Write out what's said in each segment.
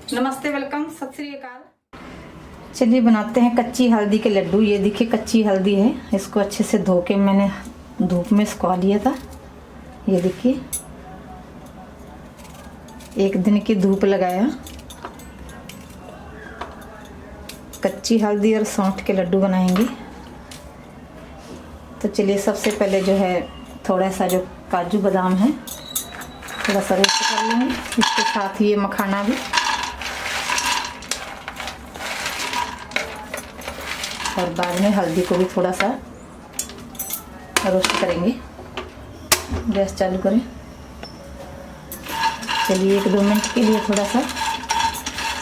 नमस्ते, वेलकम, सत श्री अकाल। चलिए बनाते हैं कच्ची हल्दी के लड्डू। ये देखिए कच्ची हल्दी है, इसको अच्छे से धो के मैंने धूप में सुखा लिया था। ये देखिए 1 दिन की धूप लगाया। कच्ची हल्दी और सौंठ के लड्डू बनाएंगे। तो चलिए सबसे पहले जो है थोड़ा सा जो काजू बादाम है थोड़ा सा रोस्ट कर लेंगे, इसके साथ ये मखाना भी, और बाद में हल्दी को भी थोड़ा सा रोस्ट करेंगे। गैस चालू करें। चलिए 1-2 मिनट के लिए थोड़ा सा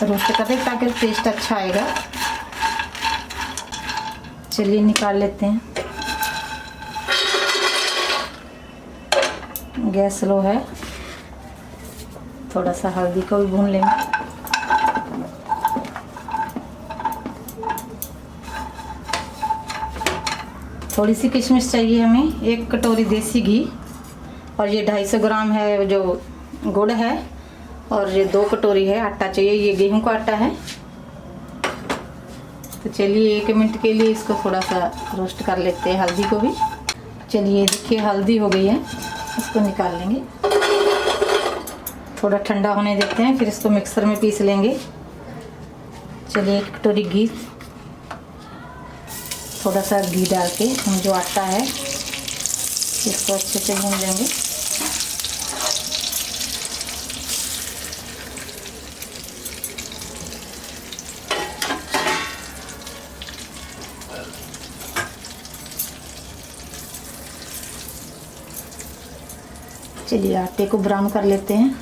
रोस्ट कर दें ताकि टेस्ट अच्छा आएगा। चलिए निकाल लेते हैं। गैस स्लो है। थोड़ा सा हल्दी को भी भून लेंगे। थोड़ी सी किशमिश चाहिए हमें, 1 कटोरी देसी घी, और ये 250 ग्राम है जो गुड़ है, और ये 2 कटोरी है आटा चाहिए। ये गेहूं का आटा है। तो चलिए 1 मिनट के लिए इसको थोड़ा सा रोस्ट कर लेते हैं, हल्दी को भी। चलिए देखिए हल्दी हो गई है, इसको निकाल लेंगे। थोड़ा ठंडा होने देते हैं, फिर इसको मिक्सर में पीस लेंगे। चलिए 1 कटोरी घी, थोड़ा सा घी डाल के हम जो आटा है इसको अच्छे से भून लेंगे। चलिए आटे को ब्राउन कर लेते हैं।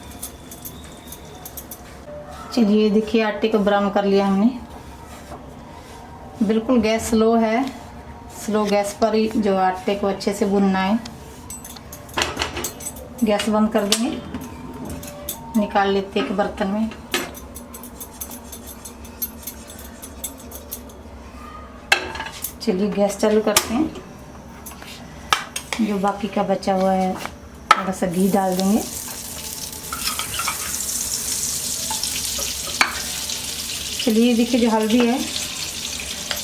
चलिए देखिए आटे को ब्राउन कर लिया हमने। बिल्कुल गैस स्लो है, स्लो गैस पर ही जो आटे को अच्छे से भूनना है। गैस बंद कर देंगे, निकाल लेते हैं एक बर्तन में। चलिए गैस चालू करते हैं। जो बाकी का बचा हुआ है थोड़ा सा घी डाल देंगे। चलिए देखिए जो हल्दी है,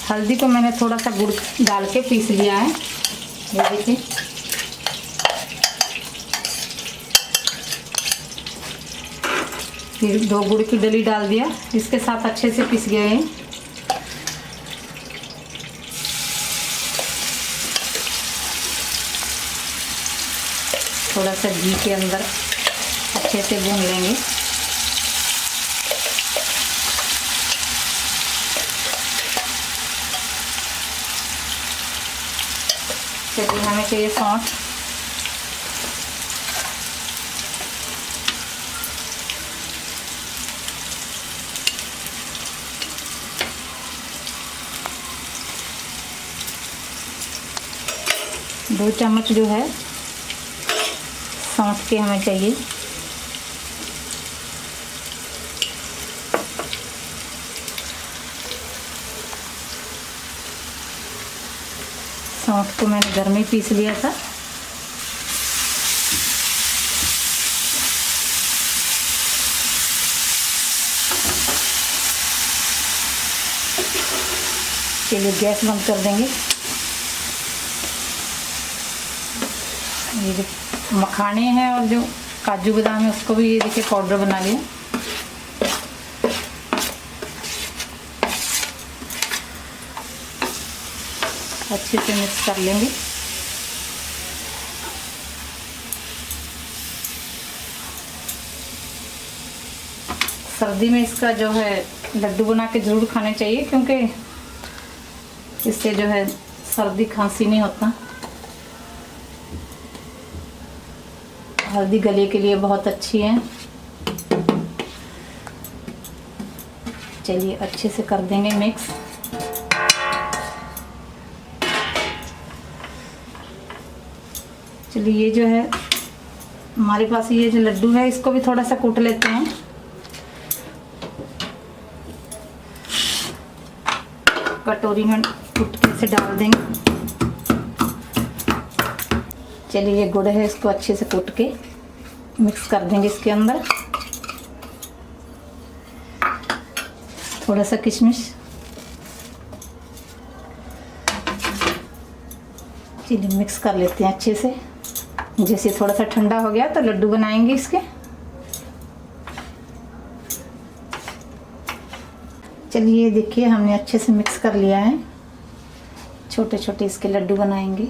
हल्दी को मैंने थोड़ा सा गुड़ डाल के पीस लिया है। ये देखिए फिर 2 गुड़ की डली डाल दिया, इसके साथ अच्छे से पीस गए हैं। थोड़ा सा घी के अंदर अच्छे से भून लेंगे। चलिए हमें चाहिए सौंठ। दो चम्मच जो है सौंठ के हमें चाहिए। सौंठ को मैंने घर में पीस लिया था। चलिए गैस बंद कर देंगे। ये जो मखाने हैं और जो काजू बादाम है उसको भी ये देखिए पाउडर बना लिया। अच्छे से मिक्स कर लेंगे। सर्दी में इसका जो है लड्डू बना के ज़रूर खाने चाहिए, क्योंकि इससे जो है सर्दी खांसी नहीं होता। हल्दी गले के लिए बहुत अच्छी है। चलिए अच्छे से कर देंगे मिक्स। चलिए ये जो है हमारे पास ये जो लड्डू है इसको भी थोड़ा सा कूट लेते हैं। कटोरी में कूट के से डाल देंगे। चलिए ये गुड़ है, इसको अच्छे से कूट के मिक्स कर देंगे इसके अंदर। थोड़ा सा किशमिश। चलिए मिक्स कर लेते हैं अच्छे से। जैसे थोड़ा सा ठंडा हो गया तो लड्डू बनाएंगे इसके। चलिए देखिए हमने अच्छे से मिक्स कर लिया है। छोटे छोटे इसके लड्डू बनाएंगे।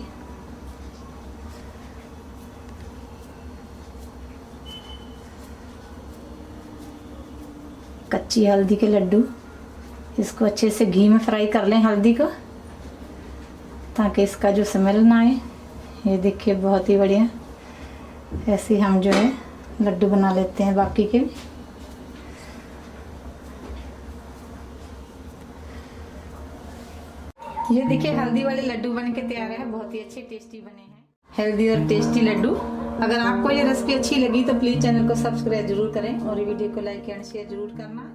कच्ची हल्दी के लड्डू, इसको अच्छे से घी में फ्राई कर लें हल्दी को, ताकि इसका जो स्मेल ना आए। ये देखिए बहुत ही बढ़िया। ऐसे हम जो है लड्डू बना लेते हैं बाकी के। ये देखिए हल्दी वाले लड्डू बन के तैयार है। बहुत ही अच्छे टेस्टी बने हैं, हेल्दी और टेस्टी लड्डू। अगर आपको ये रेसिपी अच्छी लगी तो प्लीज़ चैनल को सब्सक्राइब जरूर करें और वीडियो को लाइक एंड शेयर जरूर करना।